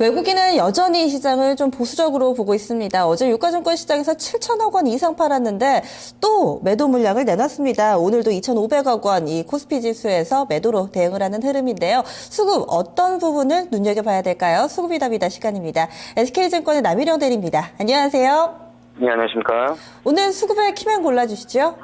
외국인은 여전히 시장을 좀 보수적으로 보고 있습니다. 어제 유가증권 시장에서 7천억 원 이상 팔았는데 또 매도 물량을 내놨습니다. 오늘도 2,500억 원 이 코스피 지수에서 매도로 대응을 하는 흐름인데요. 수급 어떤 부분을 눈여겨봐야 될까요? 수급이답이다 시간입니다. SK증권의 남일영 대리입니다. 안녕하세요. 네, 안녕하십니까. 오늘 수급의 키맨 골라주시죠.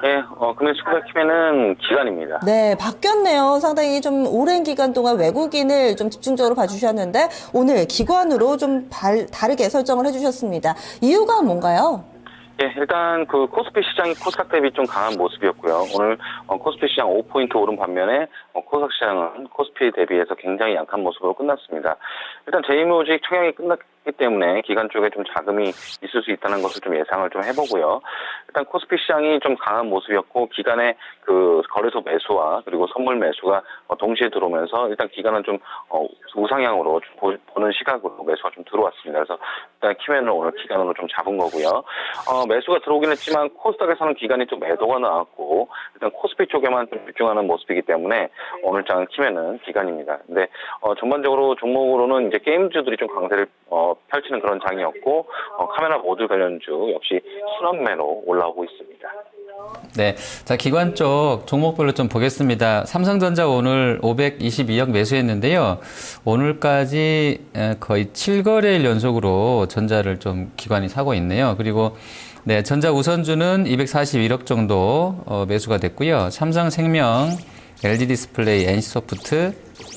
네, 금일 수급의 키맨은 기간입니다. 네, 바뀌었네요. 상당히 좀 오랜 기간 동안 외국인을 좀 집중적으로 봐주셨는데 오늘 기관으로 좀 다르게 설정을 해주셨습니다. 이유가 뭔가요? 예, 일단 그 코스피 시장이 코스닥 대비 좀 강한 모습이었고요. 오늘 코스피 시장 5포인트 오른 반면에 코스닥 시장은 코스피 대비해서 굉장히 약한 모습으로 끝났습니다. 일단 제2모직 청약이 끝났기 때문에 기간 쪽에 좀 자금이 있을 수 있다는 것을 좀 예상을 좀 해보고요. 일단 코스피 시장이 좀 강한 모습이었고 기간에 그 거래소 매수와 그리고 선물 매수가 동시에 들어오면서 일단 기간은 좀 우상향으로 좀 보는 시각으로 매수가 좀 들어왔습니다. 그래서 일단 키맨을 오늘 기간으로 좀 잡은 거고요. 매수가 들어오긴 했지만 코스닥에서는 기간이 좀 매도가 나왔고 일단 코스피 쪽에만 좀 집중하는 모습이기 때문에 오늘 장은 키맨은 기간입니다. 근데 전반적으로 종목으로는 이제 게임주들이 좀 강세를 펼치는 그런 장이었고 카메라 모듈 관련주 역시 순환매로 올라오고 있습니다. 네, 자 기관 쪽 종목별로 좀 보겠습니다. 삼성전자 오늘 522억 매수했는데요. 오늘까지 거의 7거래일 연속으로 전자를 좀 기관이 사고 있네요. 그리고 네, 전자 우선주는 241억 정도 매수가 됐고요. 삼성생명, LG디스플레이, NC소프트,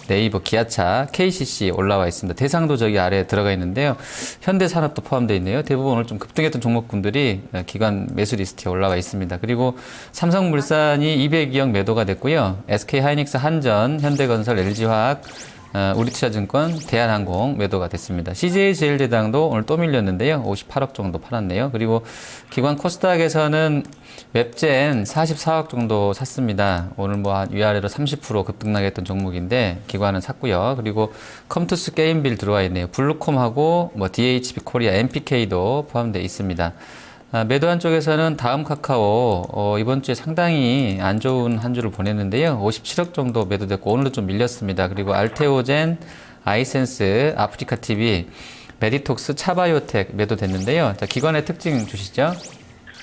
네이버, 기아차, KCC 올라와 있습니다. 대상도 저기 아래에 들어가 있는데요. 현대산업도 포함되어 있네요. 대부분 오늘 좀 급등했던 종목군들이 기관 매수 리스트에 올라와 있습니다. 그리고 삼성물산이 202억 매도가 됐고요. SK하이닉스, 한전, 현대건설, LG화학, 우리투자증권, 대한항공 매도가 됐습니다. CJ제일제당도 오늘 또 밀렸는데요. 58억 정도 팔았네요. 그리고 기관 코스닥에서는 웹젠 44억 정도 샀습니다. 오늘 뭐 위아래로 30% 급등나게 했던 종목인데 기관은 샀고요. 그리고 컴투스 게임빌 들어와 있네요. 블루콤하고 뭐 DHB 코리아, MPK도 포함되어 있습니다. 매도한 쪽에서는 다음 카카오 이번 주에 상당히 안 좋은 한 주를 보냈는데요. 57억 정도 매도됐고 오늘도 좀 밀렸습니다. 그리고 알테오젠, 아이센스, 아프리카TV, 메디톡스, 차바이오텍 매도됐는데요. 자, 기관의 특징 주시죠.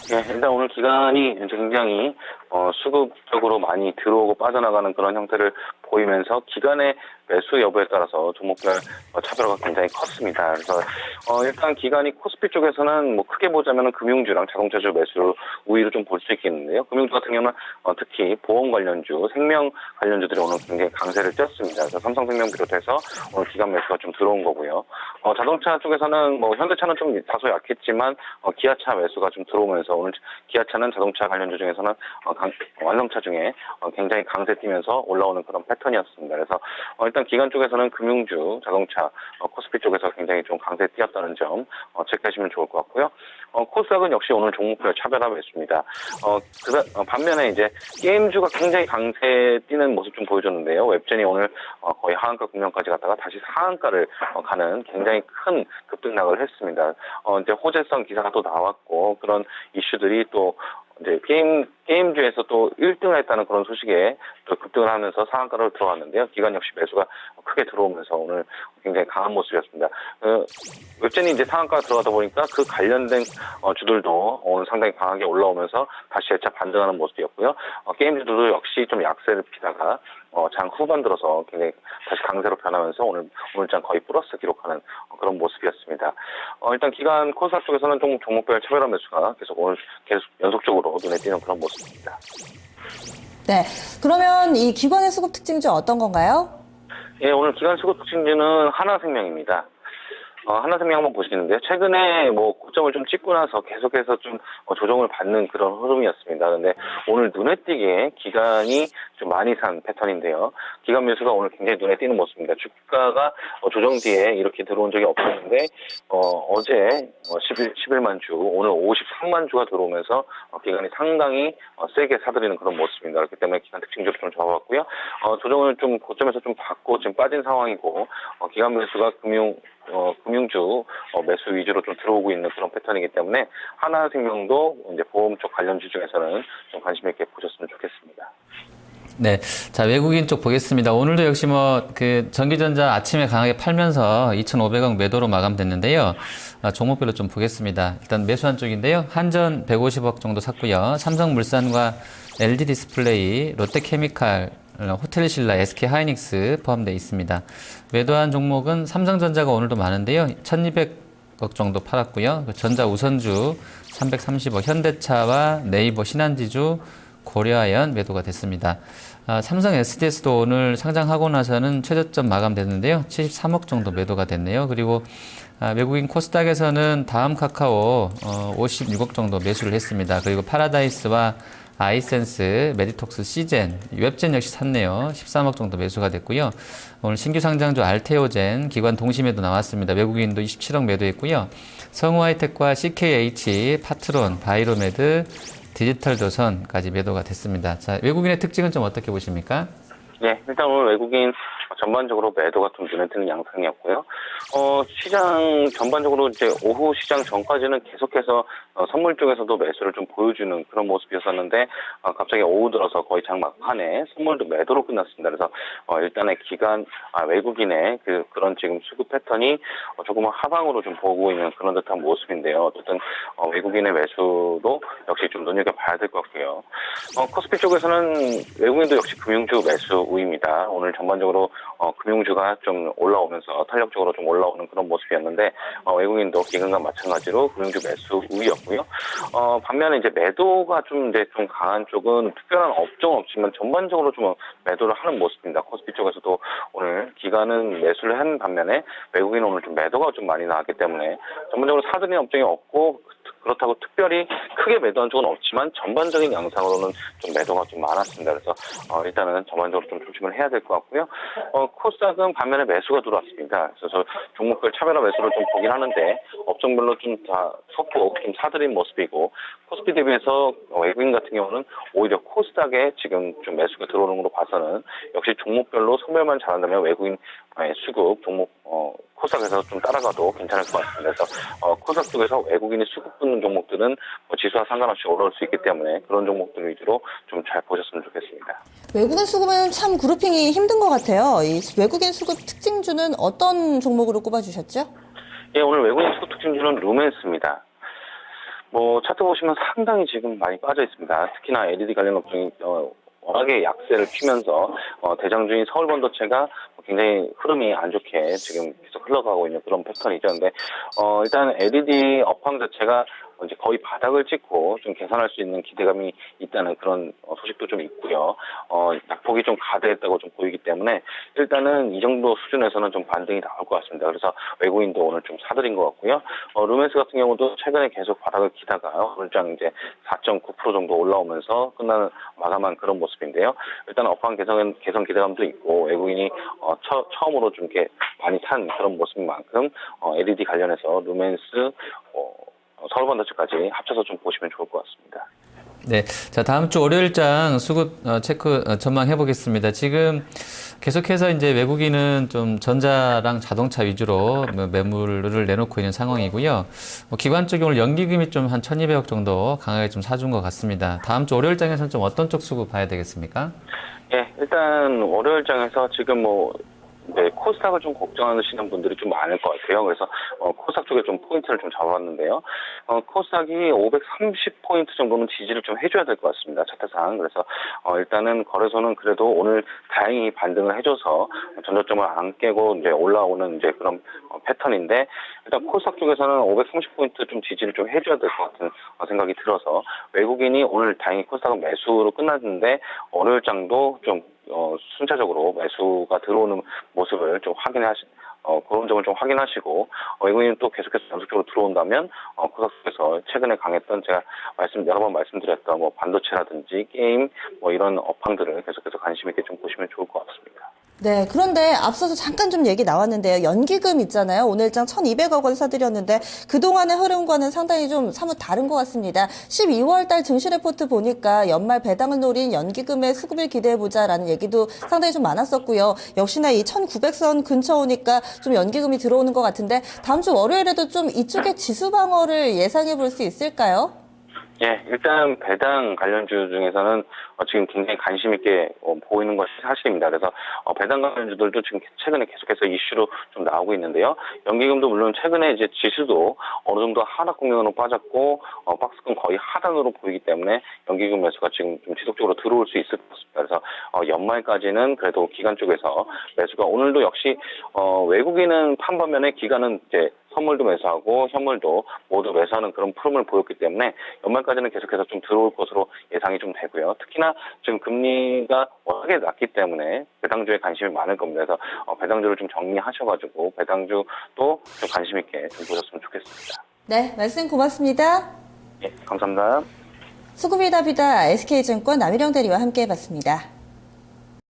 네, 일단 오늘 기간이 굉장히 수급적으로 많이 들어오고 빠져나가는 그런 형태를 보이면서 기간의 매수 여부에 따라서 종목별 차별화가 굉장히 컸습니다. 그래서 일단 기간이 코스피 쪽에서는 뭐 크게 보자면 금융주랑 자동차주 매수를 우위로 좀 볼 수 있겠는데요. 금융주 같은 경우는 특히 보험 관련주, 생명 관련주들이 오늘 굉장히 강세를 띄었습니다. 그래서 삼성생명 비롯해서 오늘 기간 매수가 좀 들어온 거고요. 자동차 쪽에서는 뭐 현대차는 좀 다소 약했지만 기아차 매수가 좀 들어오면서 오늘 기아차는 자동차 관련주 중에서는 완성차 중에 굉장히 강세 띄면서 올라오는 그런 패턴이었습니다. 그래서 일단 기관 쪽에서는 금융주, 자동차, 코스피 쪽에서 굉장히 좀 강세 띄었다는 점 체크하시면 좋을 것 같고요. 코스닥은 역시 오늘 종목별 차별화 매수입니다. 반면에 이제 게임주가 굉장히 강세 띄는 모습 좀 보여줬는데요. 웹젠이 오늘 거의 하한가 국면까지 갔다가 다시 상한가를 가는 굉장히 큰 급등락을 했습니다. 이제 호재성 기사가 또 나왔고 그런 이슈들이 또 이제 게임주에서 또 1등을 했다는 그런 소식에 또 급등을 하면서 상한가로 들어왔는데요. 기관 역시 매수가 크게 들어오면서 오늘 굉장히 강한 모습이었습니다. 웹젠이 이제 상한가가 들어가다 보니까 그 관련된 주들도 오늘 상당히 강하게 올라오면서 다시 재차 반등하는 모습이었고요. 게임주들도 역시 좀 약세를 피다가 장 후반 들어서 굉장히 다시 강세로 변하면서 오늘 장 거의 플러스 기록하는 그런 모습이었습니다. 일단 기간 코스닥 쪽에서는 좀 종목별 차별화 매수가 계속 연속적으로 눈에 띄는 그런 모습입니다. 네, 그러면 이 기관의 수급 특징 중 어떤 건가요? 예, 오늘 기관 수급 특징주는 하나생명입니다. 하나생명 한번 보시는데요. 최근에 뭐 고점을 좀 찍고 나서 계속해서 좀 조정을 받는 그런 흐름이었습니다. 그런데 오늘 눈에 띄게 기관이 좀 많이 산 패턴인데요. 기관 매수가 오늘 굉장히 눈에 띄는 모습입니다. 주가가 조정 뒤에 이렇게 들어온 적이 없었는데 어제 11만 주, 오늘 53만 주가 들어오면서 기관이 상당히 세게 사들이는 그런 모습입니다. 그렇기 때문에 기관 특징적으로 좀 잡아봤고요. 조정을 좀 고점에서 좀 받고 지금 빠진 상황이고 기관 매수가 금융주 매수 위주로 좀 들어오고 있는 그런 패턴이기 때문에 하나생명도 이제 보험 쪽 관련주 중에서는 좀 관심 있게 보셨으면 좋겠습니다. 네. 자, 외국인 쪽 보겠습니다. 오늘도 역시 전기전자 아침에 강하게 팔면서 2,500억 매도로 마감됐는데요. 종목별로 좀 보겠습니다. 일단 매수한 쪽인데요. 한전 150억 정도 샀고요. 삼성물산과 LG디스플레이, 롯데케미칼, 호텔신라, SK하이닉스 포함되어 있습니다. 매도한 종목은 삼성전자가 오늘도 많은데요. 1,200억 정도 팔았고요. 전자우선주 330억, 현대차와 네이버, 신한지주, 고려아연 매도가 됐습니다. 삼성 SDS도 오늘 상장하고 나서는 최저점 마감됐는데요. 73억 정도 매도가 됐네요. 그리고 외국인 코스닥에서는 다음 카카오 56억 정도 매수를 했습니다. 그리고 파라다이스와 아이센스, 메디톡스, 시젠, 웹젠 역시 샀네요. 13억 정도 매수가 됐고요. 오늘 신규 상장주 알테오젠, 기관 동시매도 나왔습니다. 외국인도 27억 매도했고요. 성우하이텍과 CKH, 파트론, 바이로메드, 디지털조선까지 매도가 됐습니다. 자, 외국인의 특징은 좀 어떻게 보십니까? 네, 일단 오늘 외국인 전반적으로 매도가 좀 눈에 띄는 양상이었고요. 시장 전반적으로 이제 오후 시장 전까지는 계속해서 선물 쪽에서도 매수를 좀 보여주는 그런 모습이었었는데 갑자기 오후 들어서 거의 장 막판에 선물도 매도로 끝났습니다. 그래서 일단의 외국인의 그런 지금 수급 패턴이 조금은 하방으로 좀 보고 있는 그런 듯한 모습인데요. 어쨌든 외국인의 매수도 역시 좀 눈여겨봐야 될 것 같고요. 코스피 쪽에서는 외국인도 역시 금융주 매수 우위입니다. 오늘 전반적으로 금융주가 좀 올라오면서 탄력적으로 좀 올라오는 그런 모습이었는데 외국인도 기관과 마찬가지로 금융주 매수 우위였고요. 반면에 이제 매도가 좀 강한 쪽은 특별한 업종 없지만 전반적으로 좀 매도를 하는 모습입니다. 코스피 쪽에서도 오늘 기관은 매수를 한 반면에 외국인은 오늘 좀 매도가 좀 많이 나왔기 때문에 전반적으로 사들인 업종이 없고 그렇다고 특별히 크게 매도한 쪽은 없지만 전반적인 양상으로는 좀 매도가 좀 많았습니다. 그래서 일단은 전반적으로 좀 조심을 해야 될 것 같고요. 코스닥은 반면에 매수가 들어왔습니다. 그래서 종목별 차별화 매수를 좀 보긴 하는데 업종별로 좀 다 소폭 좀 사들인 모습이고 코스피 대비해서 외국인 같은 경우는 오히려 코스닥에 지금 좀 매수가 들어오는 걸로 봐서는 역시 종목별로 선별만 잘한다면 외국인 수급 종목 코스닥에서 좀 따라가도 괜찮을 것 같습니다. 그래서 코스닥 쪽에서 외국인이 수급 붙는 종목들은 지수와 상관없이 올라올 수 있기 때문에 그런 종목들 위주로 좀 잘 보셨으면 좋겠습니다. 외국인 수급은 참 그룹핑이 힘든 것 같아요. 이 외국인 수급 특징주는 어떤 종목으로 꼽아주셨죠? 예, 오늘 외국인 수급 특징주는 루멘스입니다. 차트 보시면 상당히 지금 많이 빠져 있습니다. 특히나 LED 관련 업종이 워낙에 약세를 피면서 대장주인 서울반도체가 굉장히 흐름이 안 좋게 지금 계속 흘러가고 있는 그런 패턴이죠. 근데 일단 LED 업황 자체가 이제 거의 바닥을 찍고 좀 개선할 수 있는 기대감이 있다는 그런 소식도 좀 있고요. 낙폭이 좀 가대했다고 좀 보이기 때문에 일단은 이 정도 수준에서는 좀 반등이 나올 것 같습니다. 그래서 외국인도 오늘 좀 사들인 것 같고요. 루멘스 같은 경우도 최근에 계속 바닥을 기다가 오늘장 이제 4.9% 정도 올라오면서 마감한 그런 모습인데요. 일단 업황 개선 기대감도 있고 외국인이 처음으로 좀 이렇게 많이 산 그런 모습인 만큼 LED 관련해서 루멘스 서울반도체까지 합쳐서 좀 보시면 좋을 것 같습니다. 네. 자, 다음 주 월요일장 수급 체크 전망해 보겠습니다. 지금 계속해서 이제 외국인은 좀 전자랑 자동차 위주로 매물을 내놓고 있는 상황이고요. 기관 쪽이 오늘 연기금이 좀 한 1,200억 정도 강하게 좀 사준 것 같습니다. 다음 주 월요일장에서는 좀 어떤 쪽 수급 봐야 되겠습니까? 예, 일단 월요일장에서 지금 코스닥을 좀 걱정하시는 분들이 좀 많을 것 같아요. 그래서 코스닥 쪽에 좀 포인트를 좀 잡아봤는데요. 코스닥이 530포인트 정도는 지지를 좀 해줘야 될 것 같습니다. 차트상. 그래서 일단은 거래소는 그래도 오늘 다행히 반등을 해줘서 전저점을 안 깨고 이제 올라오는 이제 그런 패턴인데 일단 코스닥 쪽에서는 530포인트 좀 지지를 좀 해줘야 될 것 같은 생각이 들어서 외국인이 오늘 다행히 코스닥은 매수로 끝났는데 월요일장도 좀 순차적으로 매수가 들어오는 모습을 좀 그런 점을 좀 확인하시고 외국인은 또 계속해서 연속적으로 들어온다면 코스닥에서 최근에 강했던 제가 여러 번 말씀드렸던 반도체라든지 게임 이런 업황들을 계속해서 관심 있게 좀 보시면 좋을 것 같습니다. 네, 그런데 앞서서 잠깐 좀 얘기 나왔는데요. 연기금 있잖아요. 오늘장 1,200억 원 사들였는데 그동안의 흐름과는 상당히 좀 사뭇 다른 것 같습니다. 12월 달 증시 레포트 보니까 연말 배당을 노린 연기금의 수급을 기대해보자라는 얘기도 상당히 좀 많았었고요. 역시나 이 1,900선 근처 오니까 좀 연기금이 들어오는 것 같은데 다음 주 월요일에도 좀 이쪽의 지수 방어를 예상해 볼 수 있을까요? 예, 일단 배당 관련주 중에서는 지금 굉장히 관심 있게 보이는 것이 사실입니다. 그래서 배당 관련주들도 지금 최근에 계속해서 이슈로 좀 나오고 있는데요. 연기금도 물론 최근에 이제 지수도 어느 정도 하락 국면으로 빠졌고 박스권 거의 하단으로 보이기 때문에 연기금 매수가 지금 좀 지속적으로 들어올 수 있을 것 같습니다. 그래서 연말까지는 그래도 기관 쪽에서 매수가 오늘도 역시 외국인은 판반면에 기관은 이제 선물도 매수하고 현물도 모두 매수하는 그런 흐름을 보였기 때문에 연말까지는 계속해서 좀 들어올 것으로 예상이 좀 되고요. 특히나 지금 금리가 워낙에 낮기 때문에 배당주에 관심이 많을 겁니다. 그래서 배당주를 좀 정리하셔가지고 배당주도 좀 관심 있게 좀 보셨으면 좋겠습니다. 네, 말씀 고맙습니다. 예, 감사합니다. 수급이답이다 SK증권 남일영 대리와 함께 해봤습니다.